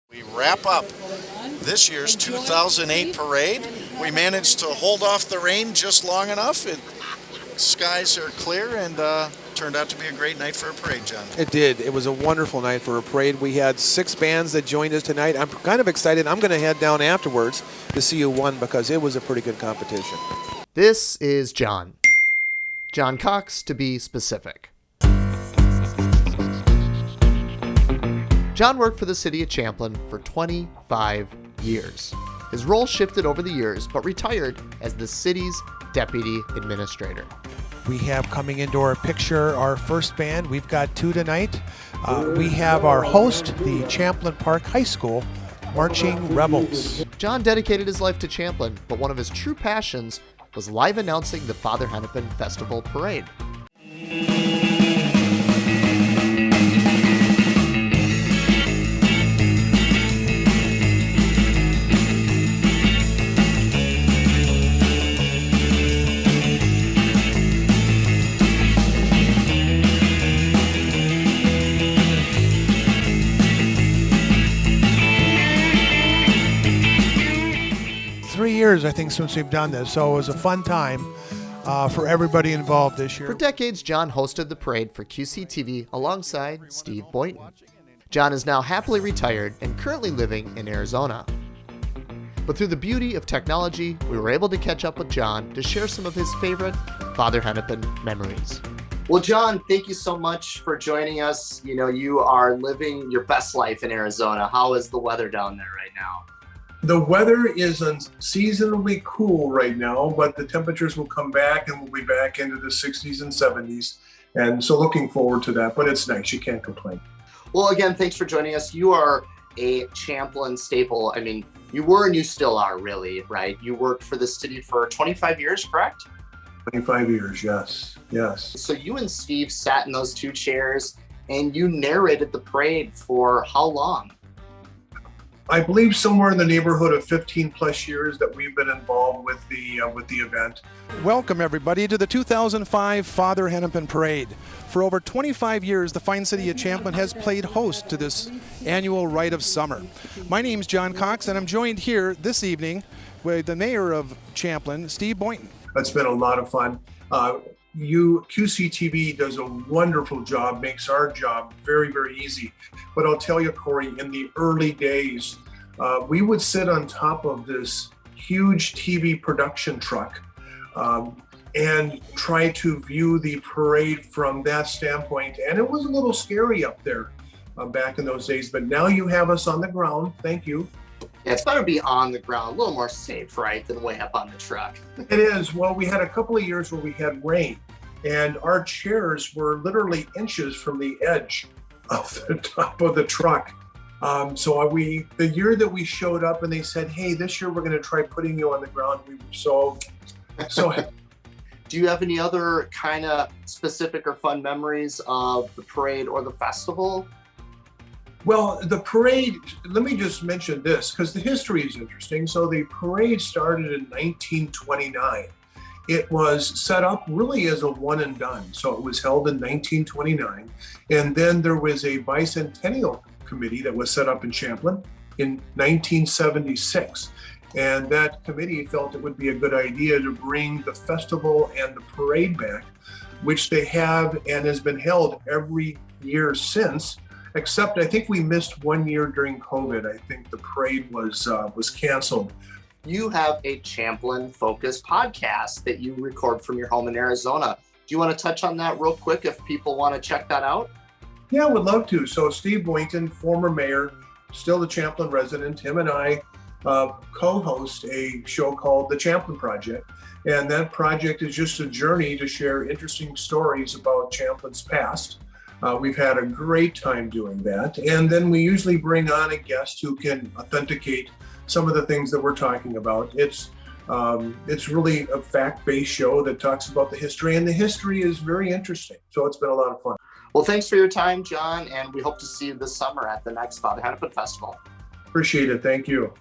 We wrap up this year's 2008 parade. We managed to hold off the rain just long enough. Skies are clear and turned out to be a great night for a parade, John. It did. It was a wonderful night for a parade. We had 6 bands that joined us tonight. I'm kind of excited. I'm going to head down afterwards to see who won because it was a pretty good competition. This is John Cox, to be specific. John worked for the city of Champlin for 25 years. His role shifted over the years, but retired as the city's deputy administrator. We have coming into our picture our first band. We've got 2 tonight. We have our host, the Champlin Park High School Marching Rebels. John dedicated his life to Champlin, but one of his true passions was live announcing the Father Hennepin Festival Parade. 3 years, I think, since we've done this, so it was a fun time for everybody involved this year. For decades, John hosted the parade for QCTV alongside Steve Boynton. John is now happily retired and currently living in Arizona. But through the beauty of technology, we were able to catch up with John to share some of his favorite Father Hennepin memories. Well, John, thank you so much for joining us. You know, you are living your best life in Arizona. How is the weather down there right now? The weather is unseasonably cool right now, but the temperatures will come back and we'll be back into the 60s and 70s. And so looking forward to that, but it's nice. You can't complain. Well, again, thanks for joining us. You are a Champlin staple. I mean, you were and you still are, really, right? You worked for the city for 25 years, correct? 25 years, yes. So you and Steve sat in those 2 chairs and you narrated the parade for how long? I believe somewhere in the neighborhood of 15 plus years that we've been involved with the event. Welcome everybody to the 2005 Father Hennepin Parade. For over 25 years, the fine city of Champlin has played host to this annual Rite of Summer. My name's John Cox, and I'm joined here this evening with the mayor of Champlin, Steve Boynton. It's been a lot of fun. QCTV does a wonderful job, makes our job very, very easy. But I'll tell you, Corey, in the early days, we would sit on top of this huge TV production truck and try to view the parade from that standpoint. And it was a little scary up there back in those days. But now you have us on the ground. Thank you. Yeah, it's better to be on the ground, a little more safe, right, than way up on the truck. It is. Well, we had a couple of years where we had rain, and our chairs were literally inches from the edge of the top of the truck. The year that we showed up and they said, hey, this year we're going to try putting you on the ground, we were so happy. Do you have any other kind of specific or fun memories of the parade or the festival? Well, the parade, let me just mention this because the history is interesting. So the parade started in 1929. It was set up really as a one and done. So it was held in 1929. And then there was a bicentennial committee that was set up in Champlin in 1976. And that committee felt it would be a good idea to bring the festival and the parade back, which they have and has been held every year since. Except I think we missed 1 year during COVID. I think the parade was canceled. You have a Champlin-focused podcast that you record from your home in Arizona. Do you want to touch on that real quick if people want to check that out? Yeah, I would love to. So Steve Boynton, former mayor, still a Champlin resident, him and I co-host a show called The Champlin Project. And that project is just a journey to share interesting stories about Champlin's past. We've had a great time doing that. And then we usually bring on a guest who can authenticate some of the things that we're talking about. It's really a fact-based show that talks about the history, and the history is very interesting. So it's been a lot of fun. Well, thanks for your time, John, and we hope to see you this summer at the next Father Hennepin Festival. Appreciate it. Thank you.